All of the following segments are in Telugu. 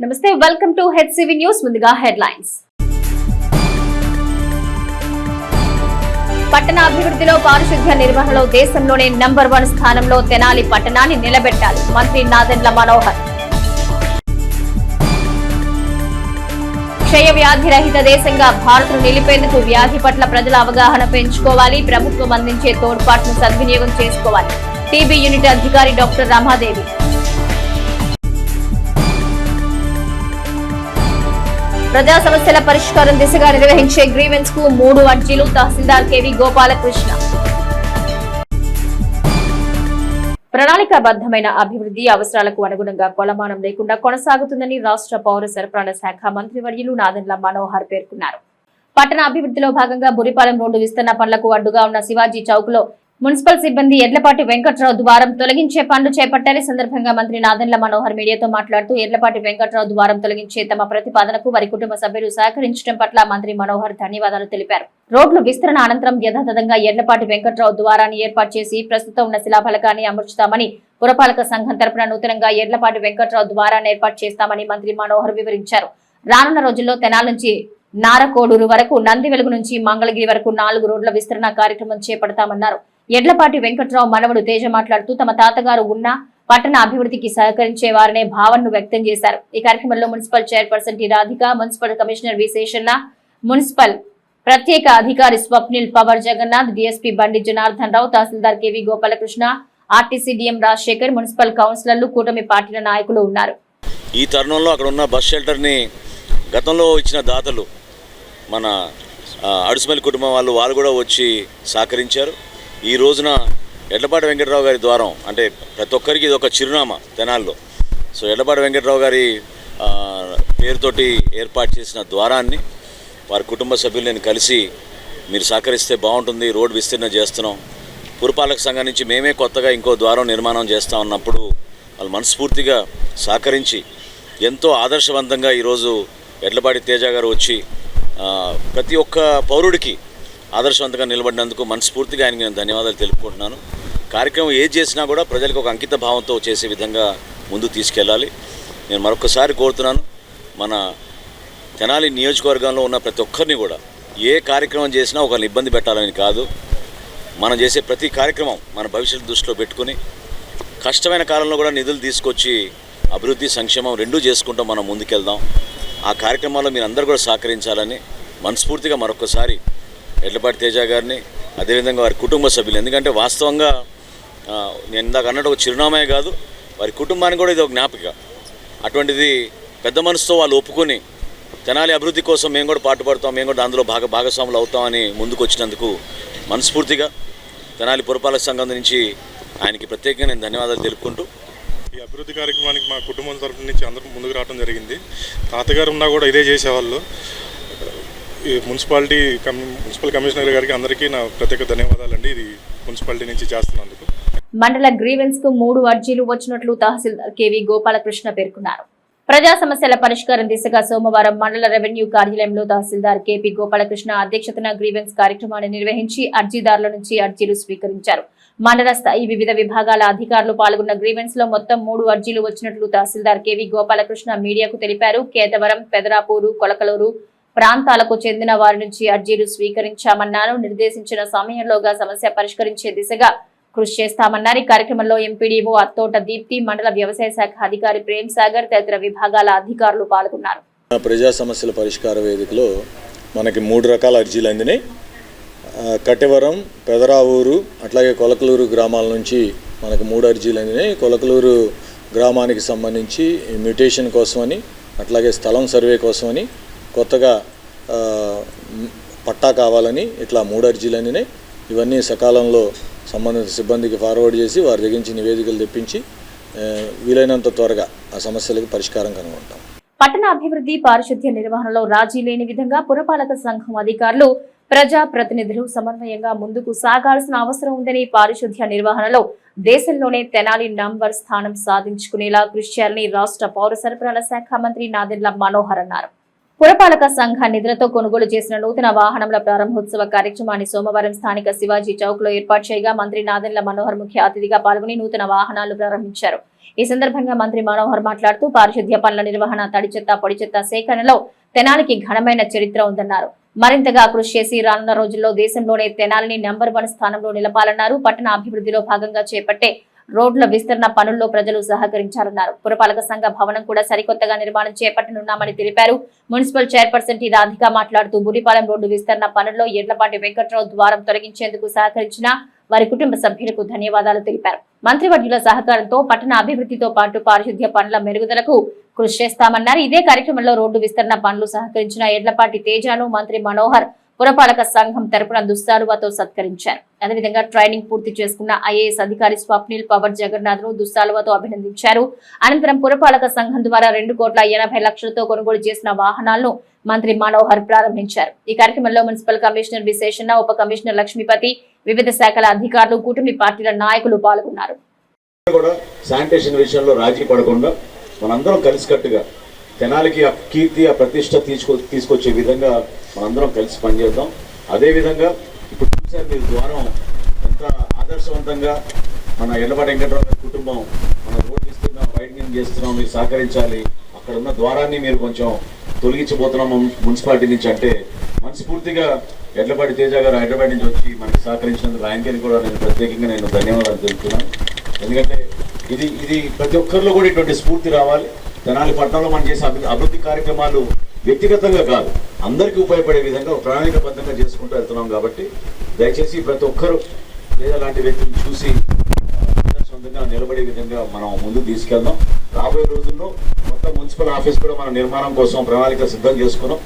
నమస్తే, వెల్కమ్ టు హెచ్సివి న్యూస్. ముందుగా హెడ్లైన్స్. పట్టణ అభివృద్ధిలో పారిశుద్ధ్య నిర్వహణలో దేశంలోనే నంబర్ 1 స్థానంలో తెనాలి పట్టణాన్ని నిలబెట్టాలి మంత్రి నాదెండ్ల మనోహర్. క్షయ వ్యాధి రహిత దేశంగా భారత్ను నిలిపేందుకు వ్యాధి పట్ల ప్రజల అవగాహన పెంచుకోవాలి, ప్రభుత్వం అందించే తోడ్పాటును సద్వినియోగం చేసుకోవాలి. టీబీ యూనిట్ అధికారి డాక్టర్ రమాదేవి. ప్రజా సమస్యల పరిష్కారం దిశగా నిర్వహించే గ్రీవెన్స్ కు 3 అర్జీలు. తహసీల్దార్ కేవి గోపాలకృష్ణ. ప్రణాళికాబద్ధమైన అభివృద్ధి అవసరాలకు అనుగుణంగా కొలమానం లేకుండా కొనసాగుతుందని రాష్ట్ర పౌర సరఫరాల శాఖ మంత్రివర్యులు నాదెండ్ల మనోహర్ పేర్కొన్నారు. పట్టణ అభివృద్ధిలో భాగంగా బురిపాలెం రోడ్డు విస్తరణ పనులకు అడ్డుగా ఉన్న శివాజీ చౌక్ లో మున్సిపల్ సిబ్బంది ఎడ్లపాటి వెంకట్రావు ద్వారం తొలగించే పనులు చేపట్టారు. సందర్భంగా మంత్రి నాదెండ్ల మనోహర్ మీడియాతో మాట్లాడుతూ ఎడ్లపాటి వెంకట్రావు ద్వారం తొలగించే తమ ప్రతిపాదనకు వారి కుటుంబ సభ్యులు సహకరించడం పట్ల మంత్రి మనోహర్ ధన్యవాదాలు తెలిపారు. రోడ్లు విస్తరణ అనంతరం యథాతథంగా ఎడ్లపాటి వెంకట్రావు ద్వారాన్ని ఏర్పాటు చేసి ప్రస్తుతం ఉన్న శిలాఫలకాన్ని అమర్చుతామని, పురపాలక సంఘం తరపున నూతనంగా ఎడ్లపాటి వెంకట్రావు ద్వారాన్ని ఏర్పాటు చేస్తామని మంత్రి మనోహర్ వివరించారు. రానున్న రోజుల్లో తెనాల నుంచి నారకోడూరు వరకు, నంది వెలుగు నుంచి మంగళగిరి వరకు 4 రోడ్ల విస్తరణ కార్యక్రమం చేపడతామన్నారు. ఎడ్లపాటి వెంకట్రావు మనవడు తేజ మాట్లాడుతూ తమ తాతగారు ఉన్న పట్టణ అభివృద్ధికి సహకరించే వారనే భావనను వ్యక్తం చేశారు. ఈ కార్యక్రమంలో municipal chairperson T Radhika, municipal commissioner V Seshanna, municipal ప్రత్యేక అధికారి స్వప్నిల్ పవర్ జగన్నాథ్, డిఎస్పీ బండి జనార్దన్ రావు, తహసీల్దార్ K V Gopalakrishna, RTC DM Rajasekhar, municipal కౌన్సిలర్లు, కూటమి పార్టీల నాయకులు ఉన్నారు. ఈ తరుణంలో అక్కడ ఉన్న బస్ షెల్టర్ ని గతంలో ఇచ్చిన దాతలు మన అడుసుమల్లి కుటుంబం వాళ్ళు కూడా వచ్చి సహకరించారు. ఈ రోజున ఎడ్లపాటి వెంకటరావు గారి ద్వారం అంటే ప్రతి ఒక్కరికి ఇది ఒక చిరునామా తెనాల్లో. సో ఎడ్లపాటి వెంకటరావు గారి పేరుతోటి ఏర్పాటు చేసిన ద్వారాన్ని వారి కుటుంబ సభ్యులు నేను కలిసి మీరు సహకరిస్తే బాగుంటుంది, రోడ్డు విస్తరణ చేస్తున్నాం, పురపాలక సంఘం నుంచి మేమే కొత్తగా ఇంకో ద్వారం నిర్మాణం చేస్తా ఉన్నప్పుడు వాళ్ళు మనస్ఫూర్తిగా సహకరించి ఎంతో ఆదర్శవంతంగా ఈరోజు ఎడ్లపాటి తేజ గారు వచ్చి ప్రతి ఒక్క పౌరుడికి ఆదర్శవంతంగా నిలబడినందుకు మనస్ఫూర్తిగా ఆయనకి నేను ధన్యవాదాలు తెలుపుకుంటున్నాను. కార్యక్రమం ఏది చేసినా కూడా ప్రజలకు ఒక అంకిత భావంతో చేసే విధంగా ముందు తీసుకెళ్ళాలి. నేను మరొకసారి కోరుతున్నాను, మన తెనాలి నియోజకవర్గంలో ఉన్న ప్రతి ఒక్కరిని కూడా ఏ కార్యక్రమం చేసినా ఒకరిని ఇబ్బంది పెట్టాలని కాదు, మనం చేసే ప్రతి కార్యక్రమం మన భవిష్యత్తు దృష్టిలో పెట్టుకుని కష్టమైన కాలంలో కూడా నిధులు తీసుకొచ్చి అభివృద్ధి సంక్షేమం రెండూ చేసుకుంటూ మనం ముందుకెళ్దాం. ఆ కార్యక్రమాల్లో మీరు అందరూ కూడా సహకరించాలని మనస్ఫూర్తిగా మరొకసారి ఎడ్లపాటి తేజ గారిని, అదేవిధంగా వారి కుటుంబ సభ్యులు, ఎందుకంటే వాస్తవంగా నేను ఇందాక అన్నట్టు ఒక చిరునామే కాదు, వారి కుటుంబానికి కూడా ఇది ఒక జ్ఞాపిక. అటువంటిది పెద్ద మనసుతో వాళ్ళు ఒప్పుకొని తెనాలి అభివృద్ధి కోసం మేము కూడా పాటుపడతాం, మేము కూడా అందులో భాగస్వాములు అవుతామని ముందుకు వచ్చినందుకు మనస్ఫూర్తిగా తెనాలి పురపాలక సంఘం నుంచి ఆయనకి ప్రత్యేకంగా నేను ధన్యవాదాలు తెలుపుకుంటూ, ఈ అభివృద్ధి కార్యక్రమానికి మా కుటుంబం తరఫు నుంచి అందరూ ముందుకు రావడం జరిగింది. తాతగారు ఉన్నా కూడా ఇదే చేసేవాళ్ళు. ఈ మున్సిపల్ కమిషనర్ గారికి అందరికీ నా ప్రత్యేక ధన్యవాదాలండి, ఇది మున్సిపాలిటీ నుంచి చేస్తున్నందుకు. మండల గ్రీవెన్స్ కు 3 అర్జీలు వచ్చినట్లు తహసీల్దార్ కేవి గోపాలకృష్ణ పేర్కొన్నారు. ప్రజా సమస్యల పరిష్కారం దిశగా సోమవారం మండల రెవెన్యూ కార్యాలయంలో తహసీల్దార్ కేపీ గోపాలకృష్ణ అధ్యక్షతన గ్రీవెన్స్ కార్యక్రమాన్ని నిర్వహించి అర్జీదారుల నుంచి అర్జీలు స్వీకరించారు. మండల స్థాయి వివిధ విభాగాల అధికారులు పాల్గొన్న గ్రీవెన్స్ లో మొత్తం 3 అర్జీలు వచ్చినట్లు తహసీల్దార్ కేవి గోపాలకృష్ణ మీడియాకు తెలిపారు. కేతవరం, పెదరాపూరు, కొలకలూరు ప్రాంతాలకు చెందిన వారి నుంచి అర్జీలు స్వీకరించామన్నారు. నిర్దేశించిన సమయంలోగా సమస్య పరిష్కరించే దిశగా కృషి చేస్తామన్నారు. ఈ కార్యక్రమంలో ఎంపీడీఓ అత్తోట దీప్తి, మండల వ్యవసాయ శాఖ అధికారి ప్రేమ్ సాగర్ తదితర విభాగాల అధికారులు పాల్గొన్నారు. ప్రజా సమస్యల పరిష్కార వేదికలో మనకి 3 రకాల అర్జీలు అందినాయి. కట్టెవరం, పెదరావూరు అట్లాగే కొలకలూరు గ్రామాల నుంచి మనకు 3 అర్జీలు అందినాయి. కొలకలూరు గ్రామానికి సంబంధించి మ్యూటేషన్ కోసమని, అట్లాగే స్థలం సర్వే కోసమని, కొత్తగా పట్టా కావాలని, ఇట్లా 3 అర్జీలు అందినాయి. ఇవన్నీ సకాలంలో సంబంధిత సిబ్బందికి ఫార్వర్డ్ చేసి వారి దగ్గర నుంచి నివేదికలు తెప్పించి వీలైనంత త్వరగా ఆ సమస్యలకు పరిష్కారం కనుగొంటాం. పట్టణ అభివృద్ధి, పారిశుద్ధ్య నిర్వహణలో రాజీ లేని విధంగా పురపాలక సంఘం అధికారులు, ప్రజా ప్రతినిధులు సమన్వయంగా ముందుకు సాగాల్సిన అవసరం ఉందని, పారిశుద్ధ్య నిర్వహణలో దేశంలోనే తెనాలి నంబర్ స్థానం సాధించుకునేలా కృషి చేయాలని రాష్ట్ర పౌర సరఫరాల శాఖ మంత్రి నాదెండ్ల మనోహర్ అన్నారు. పురపాలక సంఘ నిధులతో కొనుగోలు చేసిన నూతన వాహనముల ప్రారంభోత్సవ కార్యక్రమాన్ని సోమవారం స్థానిక శివాజీ చౌక్ లో ఏర్పాటు చేయగా మంత్రి నాదెండ్ల మనోహర్ ముఖ్య అతిథిగా పాల్గొని నూతన వాహనాలు ప్రారంభించారు. ఈ సందర్భంగా మంత్రి మనోహర్ మాట్లాడుతూ పారిశుద్ధ్య పనుల నిర్వహణ, తడి చెత్త, పొడి చెత్త సేకరణలో తెనాలికి ఘనమైన చరిత్ర ఉందన్నారు. మరింతగా కృషి చేసి రానున్న రోజుల్లో దేశంలోనే తెనాలిని నంబర్ 1 స్థానంలో నిలపాలన్నారు. పట్టణ అభివృద్ధిలో భాగంగా చేపట్టే రోడ్ల విస్తరణ పనుల్లో ప్రజలు సహకరించాలన్నారు. పురపాలక సంఘ భవనం కూడా సరికొత్తగా నిర్మాణం చేపట్టనున్నామని తెలిపారు. మున్సిపల్ చైర్పర్సన్ టి రాధిక మాట్లాడుతూ బురిపాలెం రోడ్డు విస్తరణ పనుల్లో ఎడ్లపాటి వెంకట్రావు ద్వారం తొలగించేందుకు సహకరించిన వారి కుటుంబ సభ్యులకు ధన్యవాదాలు తెలిపారు. మంత్రివర్యుల సహకారంతో పట్టణ అభివృద్ధితో పాటు పారిశుద్ధ్య పనుల మెరుగుదలకు కృషి చేస్తామన్నారు. ఇదే కార్యక్రమంలో రోడ్డు విస్తరణ పనులు సహకరించిన ఎడ్లపాటి తేజాను మంత్రి మనోహర్ పురపాలక సంఘం తరపున దుస్సాలువాతో సత్కరించారు. అదేవిధంగా ట్రైనింగ్ పూర్తి చేసుకున్న ఐఏఎస్ అధికారి స్వప్నిల్ పవర్ జగన్నాథ్ ను దుస్సాలువాతో అభినందించారు. అనంతరం పురపాలక సంఘం ద్వారా 2,80,00,000తో కొనుగోలు చేసిన వాహనాలను మంత్రి మనోహర్ ప్రారంభించారు. ఈ కార్యక్రమంలో మున్సిపల్ కమిషనర్ విశేషణ, ఉప కమిషనర్ లక్ష్మీపతి, వివిధ శాఖల అధికారులు, కూటమి పార్టీల నాయకులు పాల్గొన్నారు. శానిటేషన్ విషయంలో రాజీ పడకుండా మనందరం కలిసికట్టుగా తెనాలికి ఆ కీర్తి, ఆ ప్రతిష్ట తీసుకొచ్చే విధంగా మనందరం కలిసి పనిచేద్దాం. అదేవిధంగా ఇప్పుడు చూసారు మీరు ద్వారం ఎంత ఆదర్శవంతంగా మన ఎడ్లపాటి వెంకట్రావు గారి కుటుంబం మన రోడ్డు ఇస్తున్నాం, వైడనింగ్ చేస్తున్నాం, మీరు సహకరించాలి. అక్కడ ఉన్న ద్వారాన్ని మీరు కొంచెం తొలగించబోతున్నాం మున్సిపాలిటీ నుంచి అంటే మనస్ఫూర్తిగా ఎడ్లపాటి తేజ గారు హైదరాబాద్ నుంచి వచ్చి మనకి సహకరించినందుకు ఆయనకి కూడా నేను ప్రత్యేకంగా ధన్యవాదాలు తెలుపుతున్నాను. ఎందుకంటే ఇది ప్రతి ఒక్కరిలో కూడా ఇటువంటి స్ఫూర్తి రావాలి. తెనాలి పట్టణంలో మనం చేసే అభివృద్ధి కార్యక్రమాలు వ్యక్తిగతంగా కాదు, అందరికీ ఉపయోగపడే విధంగా ప్రణాళికబద్ధంగా చేసుకుంటూ వెళ్తున్నాం. కాబట్టి దయచేసి ప్రతి ఒక్కరూ లేదా లాంటి వ్యక్తులను చూసి సొంతంగా నిలబడే విధంగా మనం ముందుకు తీసుకెళ్దాం. రాబోయే రోజుల్లో కొత్త మున్సిపల్ ఆఫీస్ కూడా మన నిర్మాణం కోసం ప్రణాళిక సిద్ధం చేసుకున్నాం.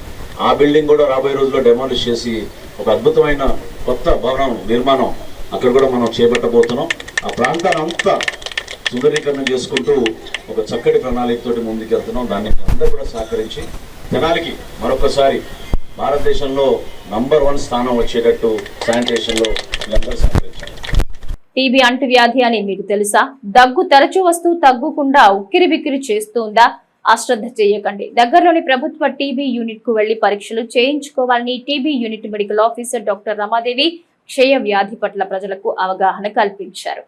ఆ బిల్డింగ్ కూడా రాబోయే రోజుల్లో డెమాలిష్ చేసి ఒక అద్భుతమైన కొత్త భవనం నిర్మాణం అక్కడ కూడా మనం చేపట్టబోతున్నాం. ఆ ప్రాంతాన్ని అంతా సుందరీకరణ చేసుకుంటూ ఒక చక్కటి ప్రణాళికతోటి ముందుకెళ్తున్నాం. దాన్ని అందరూ కూడా సహకరించి తెనాలికి మరొకసారి భారతదేశంలో నంబర్ 1 స్థానం వచ్చేటట్టు శానిటేషన్లో అందరూ సహకరించాలి. టీబీ అంటువ్యాధి అని మీకు తెలుసా? దగ్గు తరచూ వస్తూ తగ్గకుండా ఉక్కిరి బిక్కిరి చేస్తుందా? అశ్రద్ధ చేయకండి. దగ్గరలోని ప్రభుత్వ టీబీ యూనిట్ కు వెళ్లి పరీక్షలు చేయించుకోవాలని TB unit medical officer doctor Ramadevi క్షయ వ్యాధి పట్ల ప్రజలకు అవగాహన కల్పించారు.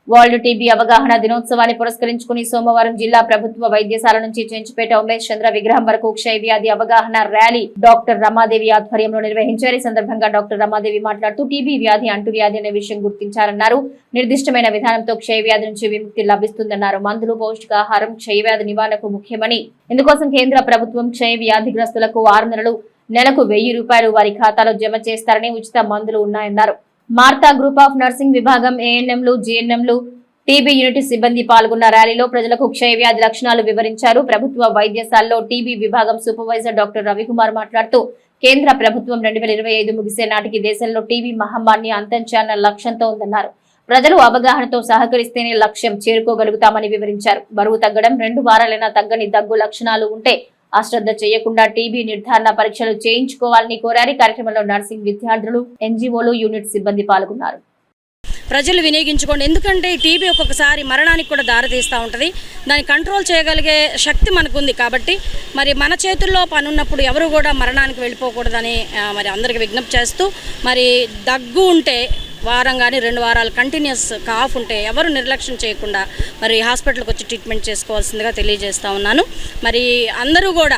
వరల్డ్ టీబీ అవగాహన దినోత్సవాన్ని పురస్కరించుకుని సోమవారం జిల్లా ప్రభుత్వ వైద్యశాల నుంచి చెంచుపేట ఉమేష్ చంద్ర విగ్రహం వరకు క్షయ వ్యాధి అవగాహన ర్యాలీ డాక్టర్ రమాదేవి ఆధ్వర్యంలో నిర్వహించారు. ఈ సందర్భంగా డాక్టర్ రమాదేవి మాట్లాడుతూ టీబీ వ్యాధి అంటువ్యాధి అనే విషయం గుర్తించారన్నారు. నిర్దిష్టమైన విధానంతో క్షయ వ్యాధి నుంచి విముక్తి లభిస్తుందన్నారు. మందులు, పౌష్టికాహారం క్షయ వ్యాధి నివారణకు ముఖ్యమని, ఇందుకోసం కేంద్ర ప్రభుత్వం క్షయ వ్యాధిగ్రస్తులకు 6 నెలకు 1,000 రూపాయలు వారి ఖాతాలో జమ చేస్తారని, ఉచిత మందులు ఉన్నాయన్నారు. మార్తా గ్రూప్ ఆఫ్ నర్సింగ్ విభాగం, ఏఎన్ఎంలు, జిఎన్ఎంలు, టీబీ యూనిట్ సిబ్బంది పాల్గొన్న ర్యాలీలో ప్రజలకు క్షయ వ్యాధి లక్షణాలు వివరించారు. ప్రభుత్వ వైద్యశాలలో టీబీ విభాగం సూపర్వైజర్ డాక్టర్ రవికుమార్ మాట్లాడుతూ కేంద్ర ప్రభుత్వం 2025 ముగిసే నాటికి దేశంలో టీబీ మహమ్మారిని అంతంచేయాలన్న లక్ష్యంతో ఉందన్నారు. ప్రజలు అవగాహనతో సహకరిస్తేనే లక్ష్యం చేరుకోగలుగుతామని వివరించారు. బరువు తగ్గడం, 2 వారాలైనా తగ్గని దగ్గు లక్షణాలు ఉంటే అశ్రద్ధ చేయకుండా టీబీ నిర్ధారణ పరీక్షలు చేయించుకోవాలని కోరారు. కార్యక్రమంలో నర్సింగ్ విద్యార్థులు, ఎన్జీఓలు, యూనిట్ సిబ్బంది పాల్గొన్నారు. ప్రజలు వినియోగించుకోండి. ఎందుకంటే ఈ టీబీ ఒక్కొక్కసారి మరణానికి కూడా దారితీస్తూ ఉంటుంది. దాన్ని కంట్రోల్ చేయగలిగే శక్తి మనకుంది. కాబట్టి మరి మన చేతుల్లో పని ఉన్నప్పుడు ఎవరు కూడా మరణానికి వెళ్ళిపోకూడదని మరి అందరికీ విజ్ఞప్తి చేస్తూ, మరి దగ్గు ఉంటే వారం కానీ 2 వారాలు కంటిన్యూస్ కాఫ్ ఉంటే ఎవరు నిర్లక్ష్యం చేయకుండా మరి హాస్పిటల్కి వచ్చి ట్రీట్మెంట్ చేసుకోవాల్సిందిగా తెలియజేస్తూ ఉన్నాను. మరి అందరూ కూడా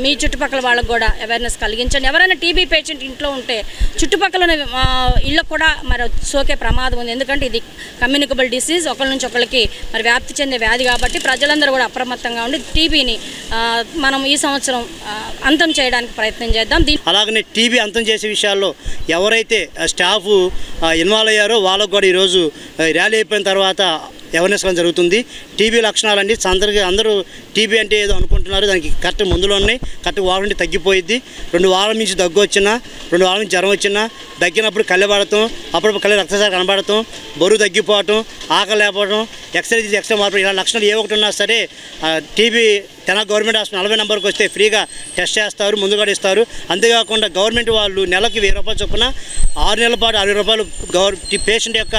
మీ చుట్టుపక్కల వాళ్ళకు కూడా అవేర్నెస్ కలిగించండి. ఎవరైనా టీబీ పేషెంట్ ఇంట్లో ఉంటే చుట్టుపక్కల ఇళ్ళకు కూడా మరి సోకే ప్రమాదం ఉంది. ఎందుకంటే ఇది కమ్యూనికబుల్ డిసీజ్, ఒకరి నుంచి ఒకరికి మరి వ్యాప్తి చెందే వ్యాధి. కాబట్టి ప్రజలందరూ కూడా అప్రమత్తంగా ఉండి టీబీని మనం ఈ సంవత్సరం అంతం చేయడానికి ప్రయత్నం చేద్దాం. అలాగనే టీబీ అంతం చేసే విషయాల్లో ఎవరైతే స్టాఫ్ ఇన్వాల్వ్ అయ్యారో వాళ్ళకు కూడా ఈరోజు ర్యాలీ అయిపోయిన తర్వాత అవేర్నెస్ జరుగుతుంది. టీబీ లక్షణాలండి అందరూ టీబీ అంటే ఏదో అనుకుంటున్నారు. దానికి కరెక్ట్ మందులు ఉన్నాయి, కరెక్ట్ వారంటీ తగ్గిపోయిద్ది. 2 వారాల నుంచి దగ్గు వచ్చినా, 2 వారాల నుంచి జ్వరం వచ్చినా, దగ్గినప్పుడు కళ్ళబడటం, అప్పుడప్పుడు కళ్ళ రక్తసార కనబడటం, బరువు తగ్గిపోవటం, ఆకలి లేకపోవడం, ఎక్స్రే మార్పు, ఇలా లక్షణాలు ఏ ఒకటి ఉన్నా సరే టీబీ తెనాలి గవర్నమెంట్ హాస్పిటల్ 40 నెంబర్కి వస్తే ఫ్రీగా టెస్ట్ చేస్తారు, ముందు కూడా ఇస్తారు. అంతేకాకుండా గవర్నమెంట్ వాళ్ళు నెలకి 1000 రూపాయలు చొప్పున 6 నెలల పాటు 60 రూపాయలు పేషెంట్ యొక్క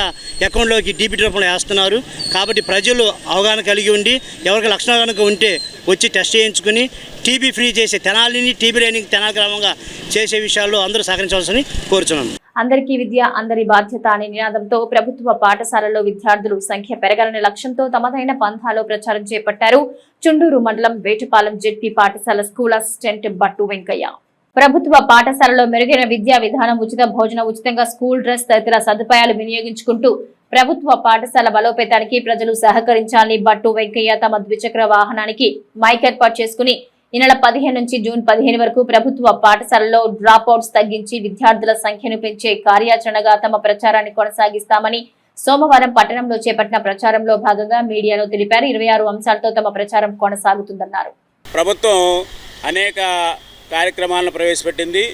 అకౌంట్లోకి డీబీటీ రూపంలో వేస్తున్నారు. కాబట్టి ప్రజలు అవగాహన కలిగి ఉండి ఎవరికి లక్షణాలు కనుక ఉంటే వచ్చి టెస్ట్ చేయించుకుని టీబీ ఫ్రీ చేసే తెనాలిని టీబీ లేని తెనాలి గ్రామంగా చేసే విషయాల్లో అందరూ సహకరించవలసింది కోరుచున్నాను. అందరికీ విద్య అందరి బాధ్యత అనే నినాదంతో ప్రభుత్వ పాఠశాలల్లో విద్యార్థులు సంఖ్య పెరగాలనే లక్ష్యంతో తమదైన పంథాలో ప్రచారం చేపట్టారు చుండూరు మండలం వేటపాలెం జెడ్పీ పాఠశాల స్కూల్ అసిస్టెంట్ బట్టు వెంకయ్య. ప్రభుత్వ పాఠశాలలో మెరుగైన విద్యా విధానం, ఉచిత భోజనం, ఉచితంగా స్కూల్ డ్రెస్ తదితర సదుపాయాలు వినియోగించుకుంటూ ప్రభుత్వ పాఠశాల బలోపేతానికి ప్రజలు సహకరించాలని బట్టు వెంకయ్య తమ ద్విచక్ర వాహనానికి మైక్ ఏర్పాటు చేసుకుని ఈ నెల 15 నుంచి జూన్ 15 వరకు ప్రభుత్వ పాఠశాలలో డ్రాప్ అవుట్స్ తగ్గించి విద్యార్థుల సంఖ్యను పెంచే కార్యాచరణగా తమ ప్రచారాన్ని కొనసాగిస్తామని సోమవారం పట్టణంలో చేపట్టిన ప్రచారంలో భాగంగా మీడియాలో తెలిపారు. 26 అంశాలతో తమ ప్రచారం కొనసాగుతుందన్నారు. ప్రభుత్వం అనేక కార్యక్రమాలను ప్రవేశపెట్టింది.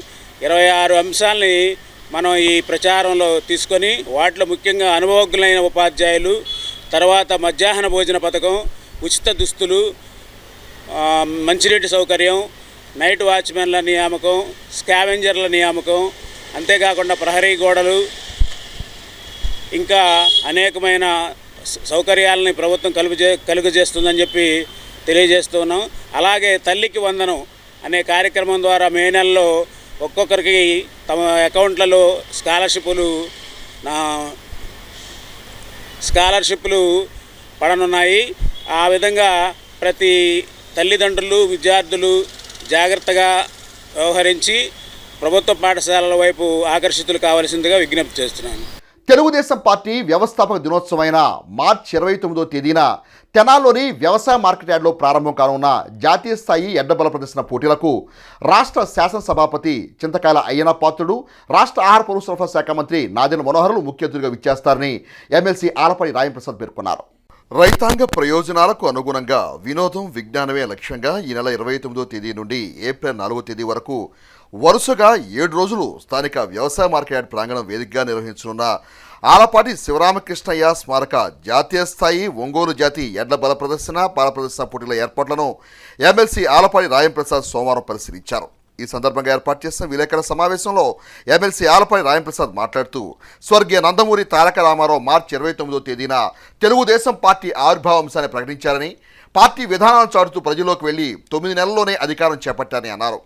26 అంశాలని మనం ఈ ప్రచారంలో తీసుకొని వాటిలో ముఖ్యంగా అనుభవజ్ఞులైన ఉపాధ్యాయులు, తర్వాత మధ్యాహ్న భోజన పథకం, ఉచిత దుస్తులు, మంచినీటి సౌకర్యం, నైట్ వాచ్మెన్ల నియామకం, స్కావెంజర్ల నియామకం, అంతేకాకుండా ప్రహరీ గోడలు, ఇంకా అనేకమైన సౌకర్యాలని ప్రభుత్వం కలుగజేస్తుందని చెప్పి తెలియజేస్తున్నాం. అలాగే తల్లికి వందనం అనే కార్యక్రమం ద్వారా మే నెలలో ఒక్కొక్కరికి తమ అకౌంట్లలో స్కాలర్షిప్లు పడనున్నాయి. ఆ విధంగా ప్రతి తల్లిదండ్రులు, విద్యార్థులు జాగ్రత్తగా వ్యవహరించి ప్రభుత్వ పాఠశాలల వైపు ఆకర్షితులు కావాల్సిందిగా విజ్ఞప్తి చేస్తున్నాను. తెలుగుదేశం పార్టీ వ్యవస్థాపక దినోత్సవమైన మార్చి 29వ తేదీన తెనాల్లోని వ్యవసాయ మార్కెట్ యార్డ్లో ప్రారంభం కానున్న జాతీయ స్థాయి ఎడ్లబల ప్రదర్శన పోటీలకు రాష్ట్ర శాసనసభాపతి చింతకాయల అయ్యన్న పాత్రుడు, రాష్ట్ర ఆహార పౌర సరఫరా శాఖ మంత్రి నాదెండ్ల మనోహర్లు ముఖ్య అతిథిగా విచ్చేస్తారని ఎమ్మెల్సీ ఆలపాటి రాయంప్రసాద్ పేర్కొన్నారు. రైతాంగ ప్రయోజనాలకు అనుగుణంగా వినోదం, విజ్ఞానమే లక్ష్యంగా ఈ నెల 29వ తేదీ నుండి ఏప్రిల్ 4వ తేదీ వరకు వరుసగా 7 రోజులు స్థానిక వ్యవసాయ మార్కెట్ యార్డ్ ప్రాంగణం వేదికగా నిర్వహించనున్న ఆలపాటి శివరామకృష్ణయ్య స్మారక జాతీయ స్థాయి ఒంగోలు జాతి ఎడ్ల బల ప్రదర్శన, పాల ప్రదర్శన పోటీల ఏర్పాట్లను ఎమ్మెల్సీ ఆలపాటి రాయంప్రసాద్ సోమవారం పరిశీలించారు. ఈ సందర్భంగా ఏర్పాటు చేసిన విలేకరుల సమావేశంలో ఎమ్మెల్సీ ఆలపాటి రాయంప్రసాద్ మాట్లాడుతూ స్వర్గీయ నందమూరి తారక రామారావు మార్చి 29వ తేదీన తెలుగుదేశం పార్టీ ఆవిర్భావ అంశాన్ని ప్రకటించారని, పార్టీ విధానాలను చాటుతూ ప్రజల్లోకి వెళ్లి 9 నెలల్లోనే అధికారం చేపట్టారని అన్నారు.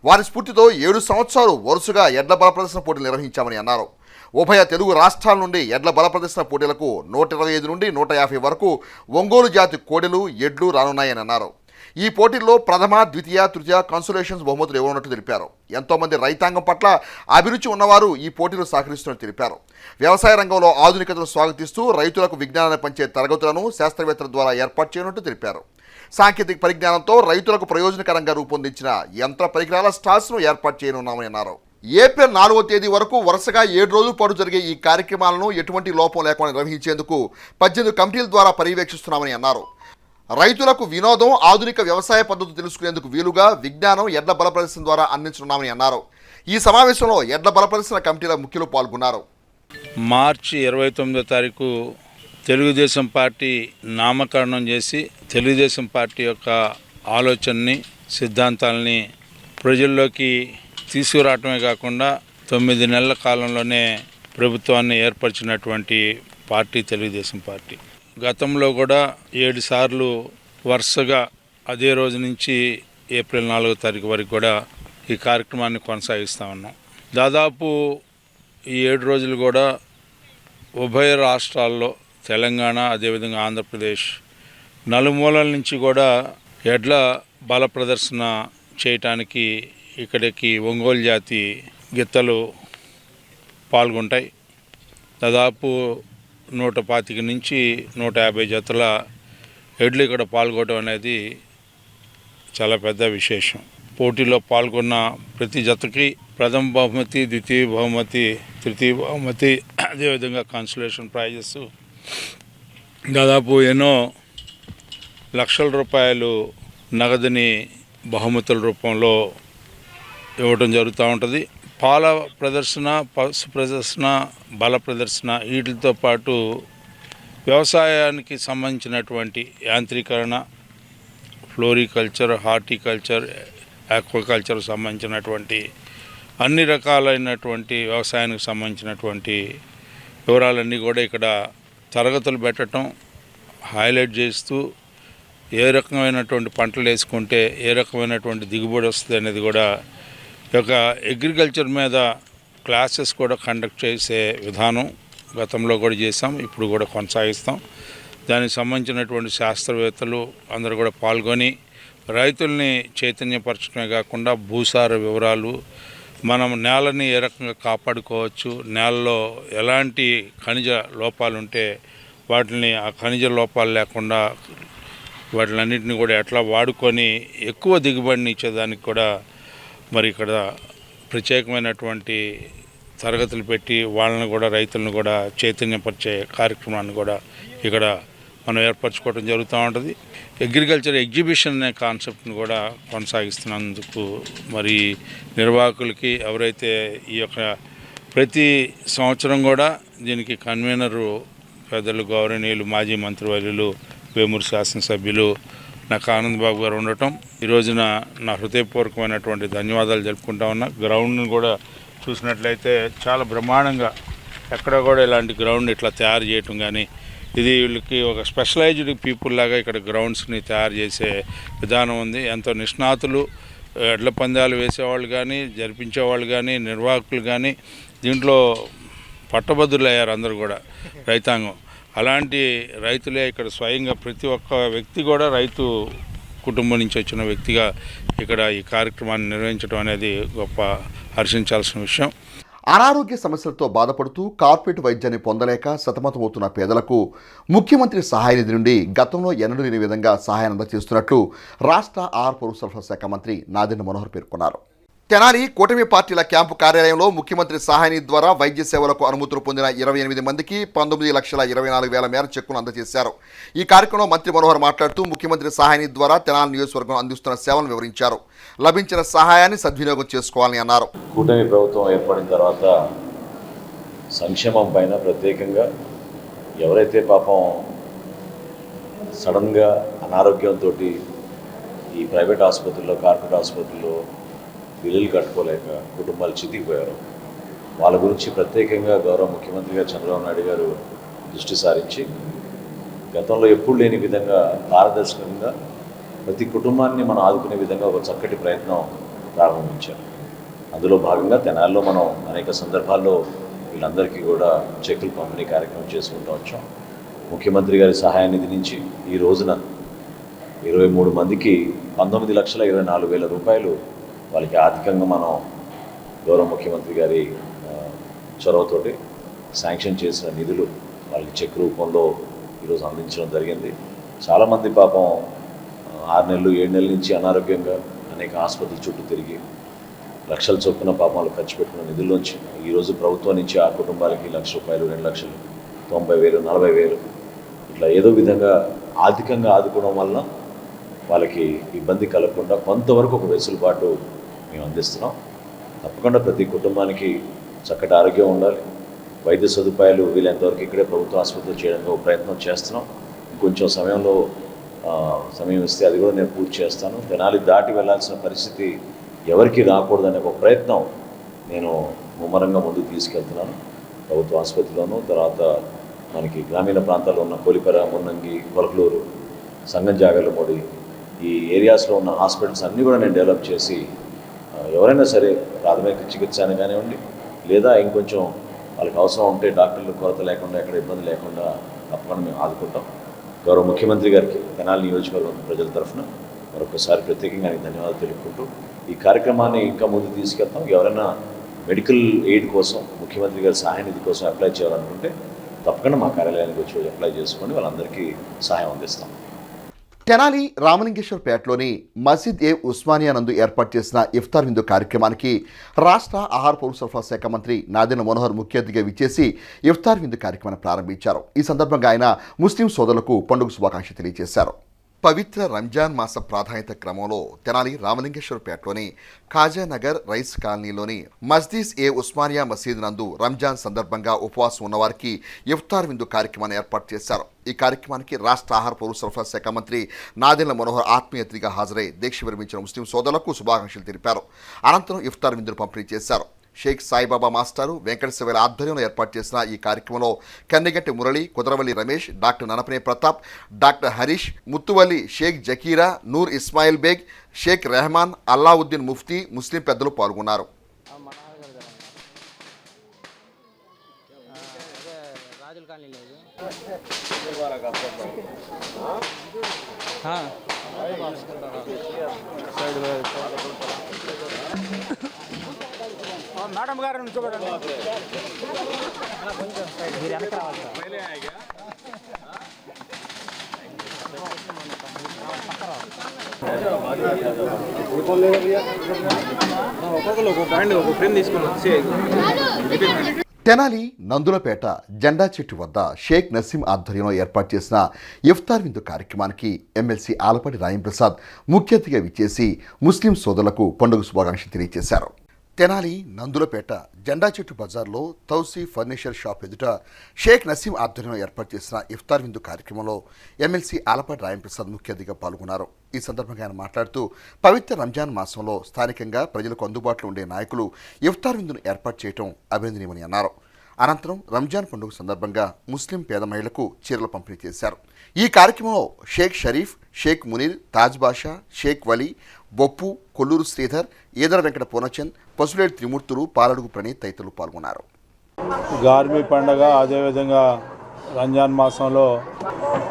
వారి స్ఫూర్తితో 7 సంవత్సరాలు వరుసగా ఎడ్ల బల ప్రదర్శన పోటీలు నిర్వహించామని అన్నారు. ఉభయ తెలుగు రాష్ట్రాల నుండి ఎడ్ల బల ప్రదర్శన పోటీలకు 125 నుండి 150 వరకు ఒంగోలు జాతి కోడెలు, ఎడ్లు రానున్నాయని అన్నారు. ఈ పోటీల్లో ప్రథమ, ద్వితీయ, తృతీయ కన్సోలేషన్స్ బహుమతులు ఇవ్వనున్నట్టు తెలిపారు. ఎంతోమంది రైతాంగం పట్ల అభిరుచి ఉన్నవారు ఈ పోటీలు సహకరిస్తున్నట్టు తెలిపారు. వ్యవసాయ రంగంలో ఆధునికతను స్వాగతిస్తూ రైతులకు విజ్ఞానాన్ని పంచే తరగతులను శాస్త్రవేత్తల ద్వారా ఏర్పాటు చేయనున్నట్టు తెలిపారు. సాంకేతిక పరిజ్ఞానంతో రైతులకు ప్రయోజనకరంగా రూపొందించిన యంత్ర పరికరాల స్టాల్స్ను ఏర్పాటు చేయనున్నామని అన్నారు. ఏప్రిల్ 4వ తేదీ వరకు వరుసగా 7 రోజుల పాటు జరిగే ఈ కార్యక్రమాలను ఎటువంటి లోపం లేకుండా నిర్వహించేందుకు 18 కమిటీల ద్వారా పర్యవేక్షిస్తున్నామని అన్నారు. రైతులకు వినోదం, ఆధునిక వ్యవసాయ పద్ధతులు తెలుసుకునేందుకు వీలుగా విజ్ఞానం ఎడ్ల బల ప్రదర్శన ద్వారా అందించనున్నామని అన్నారు. ఈ సమావేశంలో ఎడ్ల బల ప్రదర్శన కమిటీల ముఖ్యులు పాల్గొన్నారు. మార్చి 29వ తారీఖు తెలుగుదేశం పార్టీ నామకరణం చేసి తెలుగుదేశం పార్టీ యొక్క ఆలోచనని, సిద్ధాంతాలని ప్రజల్లోకి తీసుకురావటమే కాకుండా 9 నెలల కాలంలోనే ప్రభుత్వాన్ని ఏర్పరిచినటువంటి పార్టీ తెలుగుదేశం పార్టీ. గతంలో కూడా 7 సార్లు వరుసగా అదే రోజు నుంచి ఏప్రిల్ 4వ తారీఖు వరకు కూడా ఈ కార్యక్రమాన్ని కొనసాగిస్తూ ఉన్నాం. దాదాపు ఈ 7 రోజులు కూడా ఉభయ రాష్ట్రాల్లో తెలంగాణ, అదేవిధంగా ఆంధ్రప్రదేశ్ నలుమూలల నుంచి కూడా ఎడ్ల బల ప్రదర్శన చేయటానికి ఇక్కడికి ఒంగోలు జాతి గిత్తలు పాల్గొంటాయి. దాదాపు 125 నుంచి 150 జతల ఎడ్లు ఇక్కడ పాల్గొనడం అనేది చాలా పెద్ద విశేషం. పోటీలో పాల్గొన్న ప్రతి జతకి ప్రథమ బహుమతి, ద్వితీయ బహుమతి, తృతీయ బహుమతి, అదేవిధంగా కన్సోలేషన్ ప్రైజెస్ దాదాపు ఎన్నో లక్షల రూపాయలు నగదుని బహుమతుల రూపంలో ఇవ్వడం జరుగుతూ ఉంటుంది. పాల ప్రదర్శన, పశు ప్రదర్శన, బల ప్రదర్శన వీటితో పాటు వ్యవసాయానికి సంబంధించినటువంటి యాంత్రీకరణ, ఫ్లోరికల్చర్, హార్టికల్చర్, ఆక్వాకల్చర్ సంబంధించినటువంటి అన్ని రకాలైనటువంటి వ్యవసాయానికి సంబంధించినటువంటి వివరాలన్నీ కూడా ఇక్కడ తరగతులు పెట్టడం, హైలైట్ చేస్తూ ఏ రకమైనటువంటి పంటలు వేసుకుంటే ఏ రకమైనటువంటి దిగుబడి వస్తుంది అనేది కూడా ఈ యొక్క అగ్రికల్చర్ మీద క్లాసెస్ కూడా కండక్ట్ చేసే విధానం గతంలో కూడా చేసాం, ఇప్పుడు కూడా కొనసాగిస్తాం. దానికి సంబంధించినటువంటి శాస్త్రవేత్తలు అందరూ కూడా పాల్గొని రైతుల్ని చైతన్యపరచడమే కాకుండా భూసార వివరాలు, మనం నేలని ఏ రకంగా కాపాడుకోవచ్చు, నేలలో ఎలాంటి ఖనిజ లోపాలు ఉంటే వాటిని ఆ ఖనిజ లోపాలు లేకుండా వాటిలన్నింటినీ కూడా ఎట్లా వాడుకొని ఎక్కువ దిగుబడిని ఇచ్చేదానికి కూడా మరి ఇక్కడ ప్రత్యేకమైనటువంటి తరగతులు పెట్టి వాళ్ళని కూడా రైతులను కూడా చైతన్యపరిచే కార్యక్రమాన్ని కూడా ఇక్కడ మనం ఏర్పరచుకోవడం జరుగుతూ ఉంటుంది. అగ్రికల్చర్ ఎగ్జిబిషన్ అనే కాన్సెప్ట్ని కూడా కొనసాగిస్తున్నందుకు మరి నిర్వాహకులకి ఎవరైతే ఈ యొక్క ప్రతి సంవత్సరం కూడా దీనికి కన్వీనరు పెద్దలు గౌరవనీయులు మాజీ మంత్రివర్యులు వేమూరు శాసనసభ్యులు నాకు ఆనంద్ బాబు గారు ఉండటం ఈ రోజున నా హృదయపూర్వకమైనటువంటి ధన్యవాదాలు జరుపుకుంటా ఉన్నా. గ్రౌండ్ని కూడా చూసినట్లయితే చాలా బ్రహ్మాండంగా ఎక్కడ కూడా ఇలాంటి గ్రౌండ్ ఇట్లా తయారు చేయటం కానీ, ఇది వీళ్ళకి ఒక స్పెషలైజ్డ్ పీపుల్ లాగా ఇక్కడ గ్రౌండ్స్ని తయారు చేసే విధానం ఉంది. ఎంతో నిష్ణాతులు, ఎడ్ల పందాలు వేసేవాళ్ళు కానీ, జరిపించేవాళ్ళు కానీ, నిర్వాహకులు కానీ దీంట్లో పట్టభద్రులు అయ్యారు అందరూ కూడా రైతాంగం. అలాంటి రైతులే ఇక్కడ స్వయంగా ప్రతి ఒక్క వ్యక్తి కూడా రైతు కుటుంబం నుంచి వచ్చిన వ్యక్తిగా ఇక్కడ ఈ కార్యక్రమాన్ని నిర్వహించడం అనేది గొప్ప హర్షించాల్సిన విషయం. అనారోగ్య సమస్యలతో బాధపడుతూ కార్పొరేట్ వైద్యాన్ని పొందలేక సతమతమవుతున్న పేదలకు ముఖ్యమంత్రి సహాయ నిధి నుండి గతంలో ఎన్నడూ లేని విధంగా సహాయాన్ని అందజేస్తున్నట్లు రాష్ట్ర ఆహార పౌర సరఫరా శాఖ మంత్రి నాదెండ్ల మనోహర్ పేర్కొన్నారు. తెనాలి కూటమి పార్టీల క్యాంపు కార్యాలయంలో ముఖ్యమంత్రి సహాయ నిధి ద్వారా వైద్య సేవలకు అనుమతులు పొందిన 28 మందికి 19,24,000 మేర చెక్కును అందజేశారు. ఈ కార్యక్రమంలో మంత్రి మనోహర్ మాట్లాడుతూ ముఖ్యమంత్రి సహాయ నిధి ద్వారా తెనాలి నియోజకవర్గం అందిస్తున్న సేవలను వివరించారు. లభించిన సహాయాన్ని సద్వినియోగం చేసుకోవాలని అన్నారు. కూటమి ప్రభుత్వం ఏర్పడిన తర్వాత సంక్షేమం పైన ప్రత్యేకంగా ఎవరైతే పాపం సడన్గా అనారోగ్యంతో ఈ ప్రైవేట్ ఆసుపత్రుల్లో, కార్పొరేట్ ఆసుపత్రుల్లో బిల్లులు కట్టుకోలేక కుటుంబాలు చితికిపోయారు, వాళ్ళ గురించి ప్రత్యేకంగా గౌరవ ముఖ్యమంత్రి గారు చంద్రబాబు నాయుడు గారు దృష్టి సారించి గతంలో ఎప్పుడు లేని విధంగా పారదర్శకంగా ప్రతి కుటుంబాన్ని మనం ఆదుకునే విధంగా ఒక చక్కటి ప్రయత్నం ప్రారంభించారు. అందులో భాగంగా తెనాలిలో మనం అనేక సందర్భాల్లో వీళ్ళందరికీ కూడా చెక్కులు పంపిణీ కార్యక్రమం చేసుకుంటూ వచ్చాం. ముఖ్యమంత్రి గారి సహాయ నిధి నుంచి ఈ రోజున 23 మందికి 19,24,000 రూపాయలు వాళ్ళకి ఆర్థికంగా మనం గౌరవ ముఖ్యమంత్రి గారి చొరవతోటి శాంక్షన్ చేసిన నిధులు వాళ్ళకి చెక్ రూపంలో ఈరోజు అందించడం జరిగింది. చాలామంది పాపం 6 నెలలు 7 నెలల నుంచి అనారోగ్యంగా అనేక ఆసుపత్రుల చుట్టూ తిరిగి లక్షల చొప్పున పాపాలు ఖర్చు పెట్టిన నిధుల్లోంచి ఈరోజు ప్రభుత్వం నుంచి ఆ కుటుంబాలకి ₹1,00,000, 2 లక్షలు, 90,000, 40,000 ఇట్లా ఏదో విధంగా ఆర్థికంగా ఆదుకోవడం వల్ల వాళ్ళకి ఇబ్బంది కలగకుండా కొంతవరకు ఒక వెసులుబాటు మేము అందిస్తున్నాం. తప్పకుండా ప్రతి కుటుంబానికి చక్కటి ఆరోగ్యం ఉండాలి, వైద్య సదుపాయాలు వీలైనంతవరకు ఇక్కడే ప్రభుత్వ ఆసుపత్రిలో చేయడానికి ఒక ప్రయత్నం చేస్తున్నాం. ఇంకొంచెం సమయం ఇస్తే అది కూడా నేను పూర్తి చేస్తాను. తెనాలి దాటి వెళ్లాల్సిన పరిస్థితి ఎవరికి రాకూడదనే ఒక ప్రయత్నం నేను ముమ్మరంగా ముందుకు తీసుకెళ్తున్నాను. ప్రభుత్వ ఆసుపత్రిలోనూ, తర్వాత మనకి గ్రామీణ ప్రాంతాల్లో ఉన్న కోలిపర, మున్నంగి, కొలకలూరు, సంగంజాగర్లమూడి ఈ ఏరియాస్లో ఉన్న హాస్పిటల్స్ అన్నీ కూడా నేను డెవలప్ చేసి ఎవరైనా సరే ప్రాథమిక చికిత్స అని కానివ్వండి, లేదా ఇంకొంచెం వాళ్ళకి అవసరం ఉంటే డాక్టర్లు కొరత లేకుండా, ఎక్కడ ఇబ్బంది లేకుండా తప్పకుండా మేము ఆదుకుంటాం. గౌరవ ముఖ్యమంత్రి గారికి తెనాలి నియోజకవర్గం ప్రజల తరఫున మరొకసారి ప్రత్యేకంగా ధన్యవాదాలు తెలుపుకుంటూ ఈ కార్యక్రమాన్ని ఇంకా ముందు తీసుకెళ్తాం. ఎవరైనా మెడికల్ ఎయిడ్ కోసం, ముఖ్యమంత్రి గారి సహాయ నిధి కోసం అప్లై చేయాలనుకుంటే తప్పకుండా మా కార్యాలయానికి వచ్చి అప్లై చేసుకొని వాళ్ళందరికీ సహాయం అందిస్తాం. తెనాలి రామలింగేశ్వరపేటలోని మసీద్ ఏ ఉస్మానియా నందు ఏర్పాటు చేసిన ఇఫ్తార్ విందు కార్యక్రమానికి రాష్ట్ర ఆహార పౌర సరఫరా శాఖ మంత్రి నాదెండ్ల మనోహర్ ముఖ్య అతిథిగా విచ్చేసి ఇఫ్తార్ విందు కార్యక్రమాన్ని ప్రారంభించారు. ఈ సందర్భంగా ఆయన ముస్లిం సోదరులకు పండుగ శుభాకాంక్షలు తెలియజేశారు. పవిత్ర రంజాన్ మాస ప్రాధాన్యత క్రమంలో తెనాలి రామలింగేశ్వరపేటలోని ఖాజానగర్ రైస్ కాలనీలోని మస్జిద్ ఏ ఉస్మానియా మసీద్ నందు రంజాన్ సందర్భంగా ఉపవాసం ఉన్నవారికి ఇఫ్తార్ విందు కార్యక్రమాన్ని ఏర్పాటు చేశారు. ఈ కార్యక్రమానికి రాష్ట్ర ఆహార పౌర సరఫరా శాఖ మంత్రి నాదెండ్ల మనోహర్ ఆత్మీయ అతిథిగా హాజరై దీక్ష విరమించిన ముస్లిం సోదరులకు శుభాకాంక్షలు తెలిపారు. అనంతరం ఇఫ్తార్ విందును పంపిణీ చేశారు. షేక్ సాయిబాబా మాస్టారు, వెంకటశివల ఆధ్వర్యంలో ఏర్పాటు చేసిన ఈ కార్యక్రమంలో కన్నెగంటి మురళి, కుదరవల్లి రమేష్, డాక్టర్ ననపనే ప్రతాప్, డాక్టర్ హరీష్, ముత్తువల్లి షేక్ జకీరా, నూర్ ఇస్మాయిల్ బేగ్, షేక్ రెహమాన్, అల్లావుద్దీన్ ముఫ్తీ, ముస్లిం పెద్దలు పాల్గొన్నారు. మేడం గారు చూడండి. తెనాలి నందులపేట జెండా చెట్టు వద్ద షేక్ నసీం ఆధ్వర్యంలో ఏర్పాటు చేసిన ఇఫ్తార్ విందు కార్యక్రమానికి ఎమ్మెల్సీ ఆలపాటి రాయంప్రసాద్ ముఖ్య అతిథిగా విచ్చేసి ముస్లిం సోదరులకు పండుగ శుభాకాంక్షలు తెలియజేశారు. తెనాలి నందులపేట జెండా చెట్టు బజార్లో తౌసీ ఫర్నిచర్ షాప్ ఎదుట షేక్ నసీం ఆధ్వర్యంలో ఏర్పాటు చేసిన ఇఫ్తార్ విందు కార్యక్రమంలో ఎమ్మెల్సీ ఆలపాటి రాయంప్రసాద్ ముఖ్య అతిథిగా పాల్గొన్నారు. ఈ సందర్భంగా ఆయన మాట్లాడుతూ పవిత్ర రంజాన్ మాసంలో స్థానికంగా ప్రజలకు అందుబాటులో ఉండే నాయకులు ఇఫ్తార్ విందును ఏర్పాటు చేయడం అభినందనీయమని అన్నారు. అనంతరం రంజాన్ పండుగ సందర్భంగా ముస్లిం పేద మహిళలకు చీరలు పంపిణీ చేశారు. ఈ కార్యక్రమంలో షేక్ షరీఫ్, షేక్ మునీర్, తాజ్ బాషా, షేక్ వలీ, బొప్పు, కొల్లూరు శ్రీధర్, ఈదర వెంకట పూర్ణచంద్, పసులేటి త్రిమూర్తులు, పాలడుగు ప్రణీత్ తదితరులు పాల్గొన్నారు. గార్బీ పండగ, అదేవిధంగా రంజాన్ మాసంలో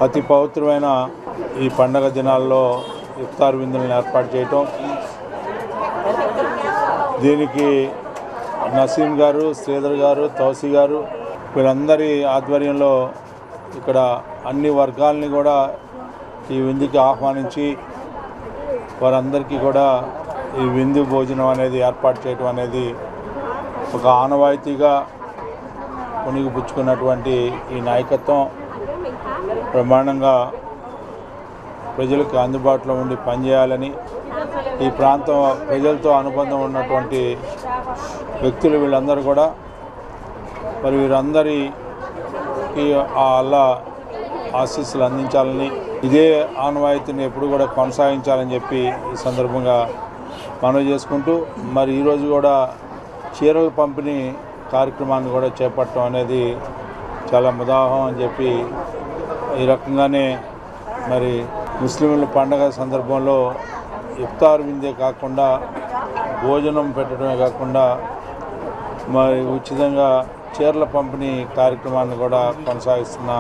అతి పవిత్రమైన ఈ పండగ దినాల్లో ఇఫ్తార్ విందులను ఏర్పాటు చేయటం, దీనికి నసీం గారు, శ్రీధర్ గారు, తౌసీ గారు వీళ్ళందరి ఆధ్వర్యంలో ఇక్కడ అన్ని వర్గాలని కూడా ఈ విందుకి ఆహ్వానించి వారందరికీ కూడా ఈ విందు భోజనం అనేది ఏర్పాటు చేయడం అనేది ఒక ఆనవాయితీగా పుణిగిపుచ్చుకున్నటువంటి ఈ నాయకత్వం బ్రహ్మాండంగా ప్రజలకు అందుబాటులో ఉండి పనిచేయాలని, ఈ ప్రాంతం ప్రజలతో అనుబంధం ఉన్నటువంటి వ్యక్తులు వీళ్ళందరూ కూడా మరి వీరందరికీ ఆ అల్లా ఆశీస్సులు అందించాలని, ఇదే ఆనవాయితీని ఎప్పుడు కూడా కొనసాగించాలని చెప్పి ఈ సందర్భంగా మనవి చేసుకుంటూ, మరి ఈరోజు కూడా చీరల పంపిణీ కార్యక్రమాన్ని కూడా చేపట్టడం అనేది చాలా ముదాహం అని చెప్పి, ఈ రకంగానే మరి ముస్లింల పండగ సందర్భంలో ఇఫ్తార్ విందే కాకుండా భోజనం పెట్టడమే కాకుండా మరి ఉచితంగా చీరల పంపిణీ కార్యక్రమాన్ని కూడా కొనసాగిస్తున్న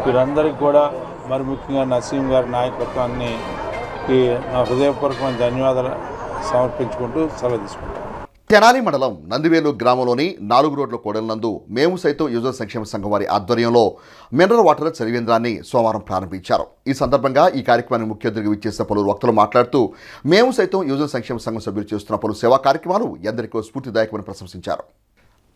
వీరందరికీ కూడా మరి ముఖ్యంగా నసీం గారి నాయకత్వాన్ని నా హృదయపూర్వకమైన ధన్యవాదాలు సమర్పించుకుంటూ సెలవు తీసుకుంటాను. తెనాలి మండలం నందివేలు గ్రామంలోని 4 రోడ్ల కూడలినందు మేము సైతం యువజన సంక్షేమ సంఘం వారి ఆధ్వర్యంలో మినరల్ వాటర్ చలివేంద్రాన్ని సోమవారం ప్రారంభించారు. ఈ సందర్భంగా ఈ కార్యక్రమానికి ముఖ్య అతిథిగా విచ్చేసిన పలువురు వక్తలు మాట్లాడుతూ మేము సైతం యువజన సంక్షేమ సంఘం సభ్యులు చేస్తున్న పలు సేవా కార్యక్రమాలు ఎందరికీ స్ఫూర్తిదాయకమని ప్రశంసించారు.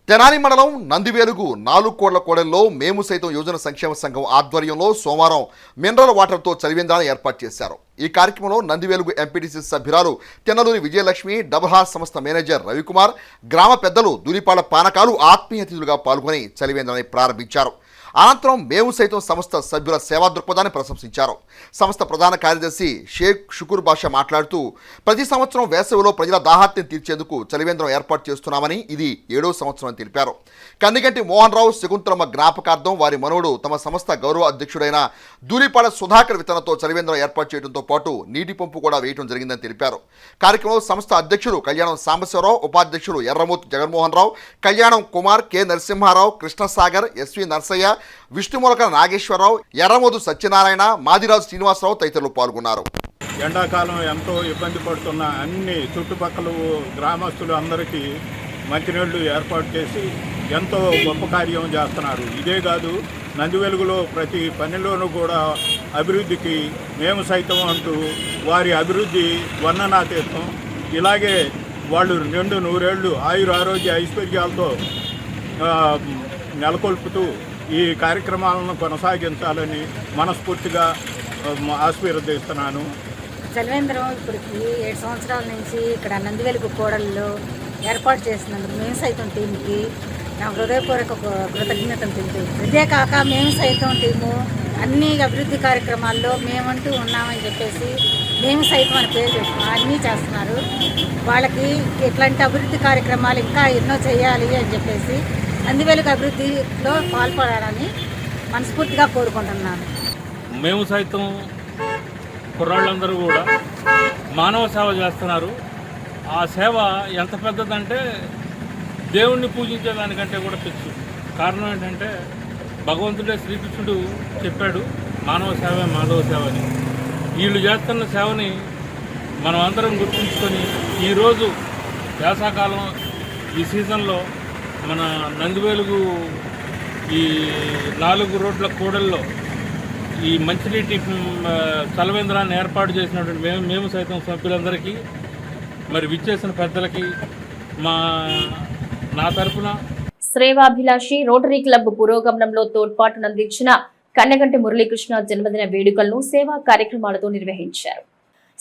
తెనాలి మండలం నందివేలుగు 4 కోట్ల కోడల్లో మేము సైతం యువజన సంక్షేమ సంఘం ఆధ్వర్యంలో సోమవారం మినరల్ వాటర్తో చలివేంద్రాన్ని ఏర్పాటు చేశారు. ఈ కార్యక్రమంలో నందివేలుగు ఎంపీటీసీ సభ్యురాలు తెన్నలూరి విజయలక్ష్మి, డబుల్ హార్స్ సంస్థ మేనేజర్ రవికుమార్, గ్రామ పెద్దలు దూరిపాల పానకాలు ఆత్మీయ అతిథులుగా పాల్గొని చలివేంద్రాన్ని ప్రారంభించారు. అనంతరం మేము సైతం సంస్థ సభ్యుల సేవా దృక్పథాన్ని ప్రశంసించారు. సంస్థ ప్రధాన కార్యదర్శి షేక్ షుకూర్ బాషా మాట్లాడుతూ ప్రతి సంవత్సరం వేసవిలో ప్రజల దాహార్తిని తీర్చేందుకు చలివేంద్రం ఏర్పాటు చేస్తున్నామని ఇది 7వ సంవత్సరం అని తెలిపారు. కన్నిగంటి మోహన్ రావు శకుంతలమ్మ జ్ఞాపకార్థం వారి మనవడు తమ సంస్థ గౌరవ అధ్యక్షుడైన దూరిపాల సుధాకర్ వితరణతో చలివేంద్రం ఏర్పాటు చేయడంతో పాటు నీటి పంపు కూడా వేయడం జరిగిందని తెలిపారు. కార్యక్రమంలో సంస్థ అధ్యక్షుడు కళ్యాణం సాంబశివరావు, ఉపాధ్యక్షుడు ఎర్రమూతు జగన్మోహన్ రావు, కళ్యాణం కుమార్, కె నరసింహారావు, కృష్ణసాగర్, ఎస్వి నర్సయ్య, విష్ణుమూలక నాగేశ్వరరావు, ఎర్రమోదు సత్యనారాయణ, మాదిరాజు శ్రీనివాసరావు తదితరులు పాల్గొన్నారు. ఎండాకాలం ఎంతో ఇబ్బంది పడుతున్న అన్ని చుట్టుపక్కల గ్రామస్తులు అందరికీ మంచినీళ్లు ఏర్పాటు చేసి ఎంతో గొప్ప కార్యం చేస్తున్నారు. ఇదే కాదు, నందివెలుగులో ప్రతి పనిలోనూ కూడా అభివృద్ధికి మేము సైతం అంటూ వారి అభివృద్ధి వర్ణనాతీతం. ఇలాగే వాళ్ళు 100 ఆయురారోగ్య ఐశ్వర్యాలతో నెలకొల్పుతూ ఈ కార్యక్రమాలను కొనసాగించాలని మనస్ఫూర్తిగా ఆశీర్వదిస్తున్నాను. చలివేంద్రం ఇప్పటికి 7 సంవత్సరాల నుంచి ఇక్కడ నందివెలుగు కోడల్లో ఏర్పాటు చేసినందుకు మేము సైతం టీంకి నా హృదయపూర్వక కృతజ్ఞతలు తెలియదు. ఇదే కాక మేము సైతం టీము అన్ని అభివృద్ధి కార్యక్రమాల్లో మేమంటూ ఉన్నామని చెప్పేసి మేము సైతం అని పేరు పెట్టుకున్నాం, అన్నీ చేస్తున్నారు. వాళ్ళకి ఇట్లాంటి అభివృద్ధి కార్యక్రమాలు ఇంకా ఎన్నో చేయాలి అని చెప్పేసి నందివెలుగు అభివృద్ధిలో పాల్పడాలని మనస్ఫూర్తిగా కోరుకుంటున్నాను. మేము సైతం కుర్రాళ్ళందరూ కూడా మానవ సేవ చేస్తున్నారు. ఆ సేవ ఎంత పెద్దదంటే దేవుణ్ణి పూజించేదానికంటే కూడా తెచ్చు. కారణం ఏంటంటే భగవంతుడే శ్రీకృష్ణుడు చెప్పాడు, మానవ సేవే మాధవ సేవ అని. వీళ్ళు చేస్తున్న సేవని మనం అందరం గుర్తుంచుకొని ఈరోజు వేసవకాలం ఈ సీజన్లో మన నందివేలుగు ఈ 4 రోడ్ల కూడల్లో ఈ మంచినీటి చలవేంద్రాన్ని ఏర్పాటు చేసినటువంటి మేము సైతం సభ్యులందరికీ, మరి విచ్చేసిన పెద్దలకి నా తరఫున శ్రేవాభిలాషి రోటరీ క్లబ్ పురోగమనంలో తోడ్పాటునందించిన కన్నెగంటి మురళీకృష్ణ జన్మదిన వేడుకలను సేవా కార్యక్రమాలతో నిర్వహించారు.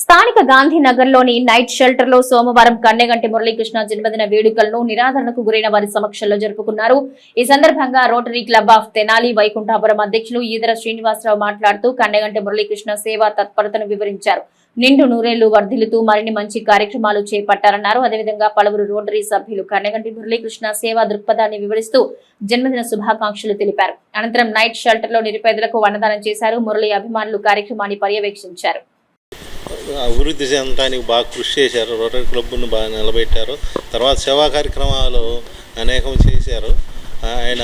స్థానిక గాంధీనగర్లోని నైట్ షెల్టర్లో సోమవారం కన్నెగంటి మురళీకృష్ణ జన్మదిన వేడుకలను నిరాదరణకు గురైన వారి సమక్షంలో జరుపుకున్నారు. ఈ సందర్భంగా రోటరీ క్లబ్ ఆఫ్ తెనాలి వైకుంఠాపురం అధ్యక్షులు ఈదర శ్రీనివాసరావు మాట్లాడుతూ కన్నెగంటి మురళీకృష్ణ సేవా తత్పరతను వివరించారు. నిండు నూరేళ్లు వర్ధిల్లుతూ మరిన్ని మంచి కార్యక్రమాలు చేపట్టారన్నారు. అదేవిధంగా పలువురు రోటరీ సభ్యులు కన్నెగంటి మురళీకృష్ణ సేవా దృక్పథాన్ని వివరిస్తూ జన్మదిన శుభాకాంక్షలు తెలిపారు. అనంతరం నైట్ షెల్టర్లో నిరుపేదలకు అన్నదానం చేశారు. మురళీ అభిమానులు కార్యక్రమాన్ని పర్యవేక్షించారు. అభివృద్ధి చెందడానికి బాగా కృషి చేశారు. రోటరీ క్లబ్ను బాగా నిలబెట్టారు. తర్వాత సేవా కార్యక్రమాలు అనేకం చేశారు. ఆయన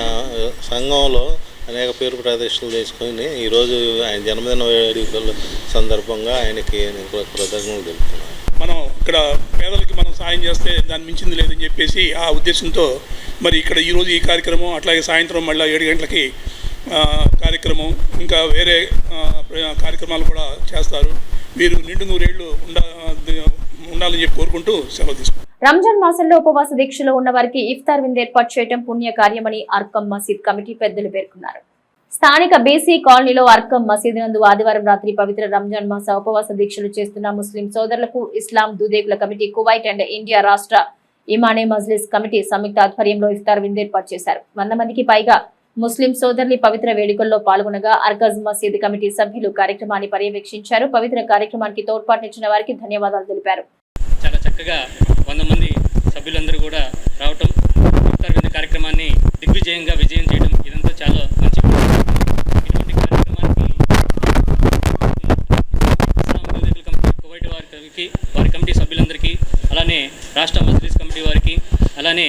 సంఘంలో అనేక పేరు ప్రతిష్టలు తీసుకొని ఈరోజు ఆయన జన్మదిన వేడుకల సందర్భంగా ఆయనకి కృతజ్ఞతలు తెలుపుతున్నాను. మనం ఇక్కడ పేదలకి మనం సాయం చేస్తే దాన్ని మించింది లేదని చెప్పేసి ఆ ఉద్దేశంతో మరి ఇక్కడ ఈరోజు ఈ కార్యక్రమం, అట్లాగే సాయంత్రం మళ్ళీ 7 గంటలకి కార్యక్రమం, ఇంకా వేరే కార్యక్రమాలు కూడా చేస్తారు. మీరు నిండు నూరేళ్లు ఉండాలని చెప్పి కోరుకుంటూ సెలవు తీసుకుంటాం. రంజాన్ మాసంలో ఉపవాస దీక్షలో ఉన్న వారికి ఇఫ్తార్ విందు ఏర్పాటు చేయడం పుణ్య కార్యమని అర్కం మసీద్ కమిటీ పెద్దలు పేర్కొన్నారు. స్థానిక బీసీ కాలనీలో అర్కం మసీద్ నందు ఆదివారం రాత్రి పవిత్ర రంజాన్ మాస ఉపవాస దీక్షలు చేస్తున్న ముస్లిం సోదరులకు ఇస్లాం Dudekula committee, Kuwait and India రాష్ట్ర ఇమానే మజ్లిస్ కమిటీ సంయుక్త ఆధ్వర్యంలో ఇఫ్తార్ విందు ఏర్పాటు చేశారు. 100 మందికి పైగా ముస్లిం సోదరులు పవిత్ర వేడుకల్లో పాల్గొనగా అర్కజ్ మసీద్ కమిటీ సభ్యులు కార్యక్రమాన్ని పర్యవేక్షించారు. పవిత్ర కార్యక్రమానికి తోడ్పాటునిచ్చిన వారికి ధన్యవాదాలు తెలిపారు. చాలా చక్కగా 100 మంది సభ్యులందరూ కూడా రావటం, ఇఫ్తార్ విందు కార్యక్రమాన్ని దిగ్విజయంగా విజయం చేయడం, ఇదంతా చాలా మంచి. ఇటువంటి కార్యక్రమానికి ఇస్లాం దూదేకుల కమిటీ, కువైట్ వారి కమిటీ సభ్యులందరికీ, అలానే రాష్ట్ర మజ్లిస్ కమిటీ వారికి, అలానే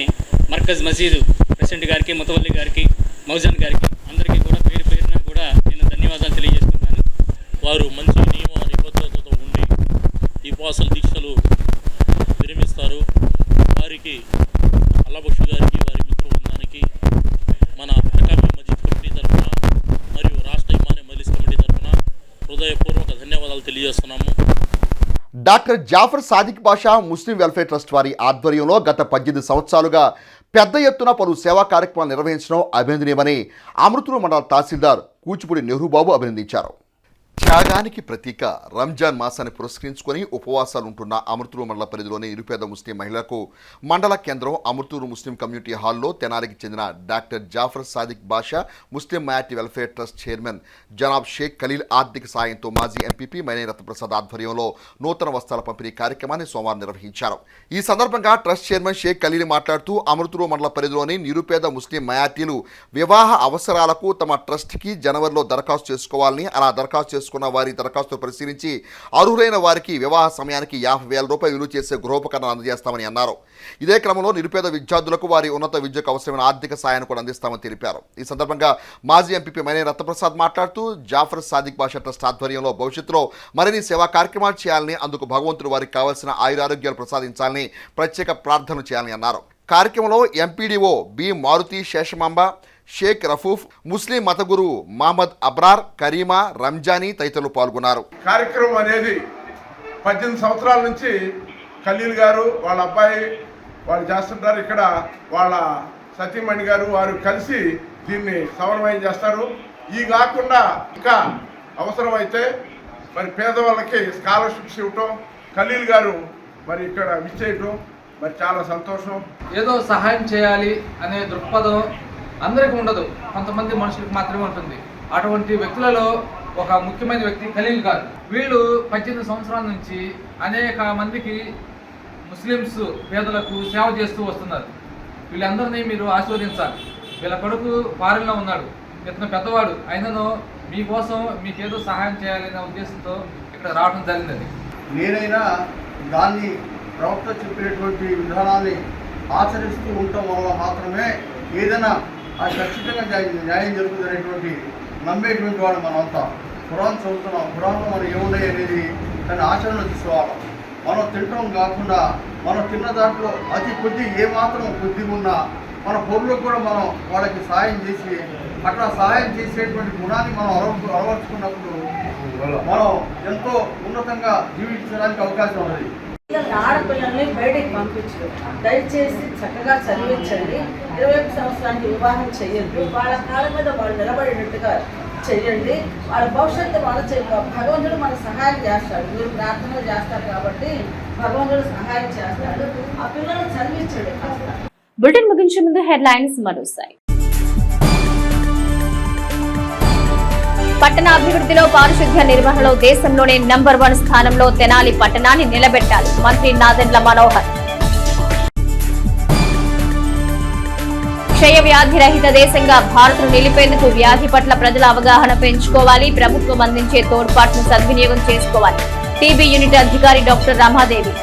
మర్కజ్ మసీద్ ప్రెసిడెంట్ గారికి, ముతవల్లి గారికి, మౌజాన్ గారికి, అందరికీ కూడా పేరు పేరున కూడా నేను ధన్యవాదాలు తెలియజేస్తున్నాను. వారు మంచి నియమ నిబద్ధతతో ఉండి ఈ ఉపవాసాల దీక్షలు విరమిస్తారు. వారికి అల్లాబక్షు గారికి, వారి మిత్ర బృందానికి మన అకామీ మస్జిద్ కమిటీ తరఫున మరియు రాష్ట్ర ఇమానే మజ్లిస్ కమిటీ తరఫున హృదయపూర్వక ధన్యవాదాలు తెలియజేస్తున్నాము. డాక్టర్ జాఫర్ సాదిక్ బాషా ముస్లిం వెల్ఫేర్ ట్రస్ట్ వారి ఆధ్వర్యంలో గత 18 సంవత్సరాలుగా పెద్ద ఎత్తున పలు సేవా కార్యక్రమాలు నిర్వహించడం అభినందనీయమని అమృతూరు మండల తహసీల్దార్ కూచిపూడి నెహ్రూబాబు అభినందించారు. త్యాగానికి ప్రతీక రంజాన్ మాసాన్ని పురస్కరించుకొని ఉపవాసాలు ఉంటున్న అమృతూరు మండల పరిధిలోని నిరుపేద ముస్లిం మహిళలకు మండల కేంద్రం అమృతూరు ముస్లిం కమ్యూనిటీ హాల్లో తెనాలికి చెందిన doctor Jafar Sadiq Basha Muslim minority welfare trust chairman జనాబ్ షేక్ ఖలీల్ ఆర్థిక సాయంతో మాజీ ఎంపీపీ మైనే రత్నప్రసాద్ ఆధ్వర్యంలో నూతన వస్త్రాల పంపిణీ కార్యక్రమాన్ని సోమవారం నిర్వహించారు. ఈ సందర్భంగా ట్రస్ట్ చైర్మన్ షేక్ ఖలీల్ మాట్లాడుతూ అమృతూరు మండల పరిధిలోని నిరుపేద ముస్లిం మైనారిటీలు వివాహ అవసరాలకు తమ ట్రస్ట్కి జనవరిలో దరఖాస్తు చేసుకోవాలని, అలా దరఖాస్తు చేసుకున్న వారి దరఖాస్తు పరిశీలించి అర్హులైన వారికి వివాహ సమయానికి 50,000 రూపాయలు విలువ చేసే గృహోపకరణాలు అందజేస్తామని అన్నారు. ఇదే క్రమంలో నిరుపేద విద్యార్థులకు వారి ఉన్నత విద్యకు అవసరమైన ఆర్థిక సాయాన్ని కూడా అందిస్తామని తెలిపారు. ఈ సందర్భంగా మాజీ ఎంపీపీ మైనే రత్నప్రసాద్ మాట్లాడుతూ జాఫర్ సాదిక్ బాషా ట్రస్ట్ ఆధ్వర్యంలో భవిష్యత్తులో మరిన్ని సేవా కార్యక్రమాలు చేయాలని, అందుకు భగవంతుడు వారికి కావాల్సిన ఆయురారోగ్యాలు ప్రసాదించాలని ప్రత్యేక ప్రార్థనలు చేయాలని అన్నారు. కార్యక్రమంలో ఎంపీడీఓ బి మారుతి శేషమాంబ, షేక్ రఫూఫ్, ముస్లిం మత గురు మహమ్మద్ అబ్రార్, కరీమా, రంజానీ తదితరులు పాల్గొన్నారు. కార్యక్రమం అనేది 18 సంవత్సరాల నుంచి ఖలీల్ గారు వాళ్ళ అబ్బాయి వాళ్ళు చేస్తుంటారు. ఇక్కడ వాళ్ళ సతీమణి గారు వారు కలిసి దీన్ని సమన్వయం చేస్తారు. ఈ కాకుండా ఇంకా అవసరమైతే మరి పేదవాళ్ళకి స్కాలర్షిప్స్ ఇవ్వటం, ఖలీల్ గారు మరి ఇక్కడ విచ్చేయటం మరి చాలా సంతోషం. ఏదో సహాయం చేయాలి అనే దృక్పథం అందరికీ ఉండదు, కొంతమంది మనుషులకు మాత్రమే ఉంటుంది. అటువంటి వ్యక్తులలో ఒక ముఖ్యమైన వ్యక్తి ఖలీల్ గారు. వీళ్ళు 18 సంవత్సరాల నుంచి అనేక మందికి ముస్లిమ్స్ పేదలకు సేవ చేస్తూ వస్తున్నారు. వీళ్ళందరినీ మీరు ఆశీర్వదించాలి. వీళ్ళ కొడుకు ఫారెన్లో ఉన్నాడు, ఇతను పెద్దవాడు, అయినను మీకోసం మీకేదో సహాయం చేయాలనే ఉద్దేశంతో ఇక్కడ రావడం జరిగింది. నేనైనా దాన్ని ప్రవక్త చెప్పినటువంటి విధానాన్ని ఆచరిస్తూ ఉండటం వల్ల మాత్రమే ఏదైనా అది ఖచ్చితంగా న్యాయం జరుగుతుందనేటువంటి నమ్మేటువంటి వాడు మనమంతా. ఖురాన్ చదువుతున్నాం, ఖురాన్లో మనం ఏమున్నాయి అనేది దాన్ని ఆచరణలో తీసుకోవాలి. మనం తినటం కాకుండా మనం తిన్న దాంట్లో అతి కొద్ది ఏమాత్రం కొద్ది ఉన్నా మన పొరులకు కూడా మనం వాళ్ళకి సహాయం చేసి అట్లా సహాయం చేసేటువంటి గుణాన్ని మనం అలవర్చుకున్నప్పుడు మనం ఎంతో ఉన్నతంగా జీవించడానికి అవకాశం ఉన్నది. ఆడపిల్లల్ని బయటికి పంపించరు. దయచేసి చక్కగా చదివించండి. 21 సంవత్సరానికి వివాహం చెయ్యండి. వాళ్ళ కాళ్ళ మీద వాళ్ళు నిలబడేటట్టుగా చెయ్యండి. వాళ్ళ భవిష్యత్తు భగవంతుడు మనకు సహాయం చేస్తాడు. మీరు ప్రార్థనలు చేస్తారు కాబట్టి భగవంతుడు సహాయం చేస్తాడు. ఆ పిల్లల్ని చదివించండి. బులెటిన్ ముగించే ముందు హెడ్లైన్స్ మరోసారి. పట్టణ అభివృద్ధిలో పారిశుద్ధ్య నిర్వహణలో దేశంలోనే నంబర్ 1 స్థానంలో తెనాలి పట్టణాన్ని నిలబెట్టాలి మంత్రి నాదెండ్ల మనోహర్. క్షయ వ్యాధి రహిత దేశంగా భారత్ను నిలిపేందుకు వ్యాధి పట్ల ప్రజల అవగాహన పెంచుకోవాలి. ప్రభుత్వం అందించే తోడ్పాటును సద్వినియోగం చేసుకోవాలి. టీబీ యూనిట్ అధికారి డాక్టర్ రమాదేవి.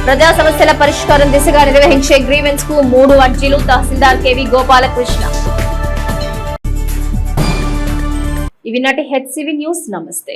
ప్రజా సమస్యల పరిష్కారం దిశగా నిర్వహించే గ్రీవెన్స్ కు 3 అర్జీలు. తహసీల్దార్ కేవి గోపాలకృష్ణ. ఇవి నాటి హెచ్సివి న్యూస్. నమస్తే.